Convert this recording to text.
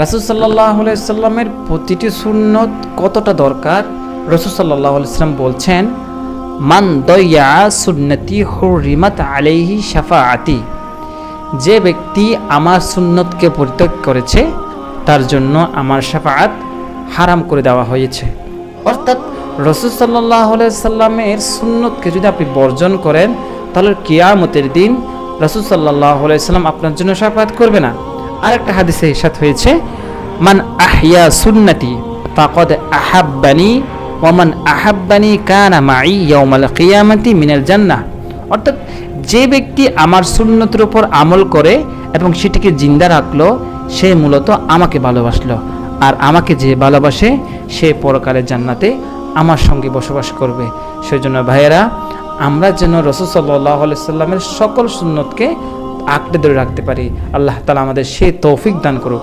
রাসূল সাল্লাল্লাহু আলাইহি সাল্লামের প্রতিটি সুন্নত কতটা দরকার, রাসূল সাল্লাল্লাহু আলাইহি সাল্লাম বলছেন, মান দয়্যা সুন্নতি হুররিমাত আলাইহি শাফাআতি, যে ব্যক্তি আমার সুন্নতকে পরিত্যাগ করেছে তার জন্য আমার শাফাআত হারাম করে দেওয়া হয়েছে। অর্থাৎ রাসূল সাল্লাল্লাহু আলাইহি সাল্লামের সুন্নতকে যদি আপনি বর্জন করেন তাহলে কিয়ামতের দিন রাসূল সাল্লাল্লাহু আলাইহি সাল্লাম আপনার জন্য শাফাআত করবে না। আরেকটা হাদিসে ইরশাদ হয়েছে, মান আহইয়া সুন্নতি ফাকাদ আহাব্বানি ওয়া মান আহাব্বানি কানা মাই ইয়াউমাল কিয়ামাতি মিনাল জান্নাহ। অর্থাৎ যে ব্যক্তি আমার সুন্নতের উপর আমল করে এবং সেটিকে জিন্দা রাখলো, সে মূলত আমাকে ভালোবাসলো, আর আমাকে যে ভালোবাসে সে পরকালে জান্নাতে আমার সঙ্গে বসবাস করবে। সেজন্য ভাইয়েরা, আমরা যেন রাসূল সাল্লাল্লাহু আলাইহি সাল্লামের সকল সুন্নতকে আঁকড়ে ধরে রাখতে পারি। আল্লাহ তাআলা আমাদের সেই তৌফিক দান করুক।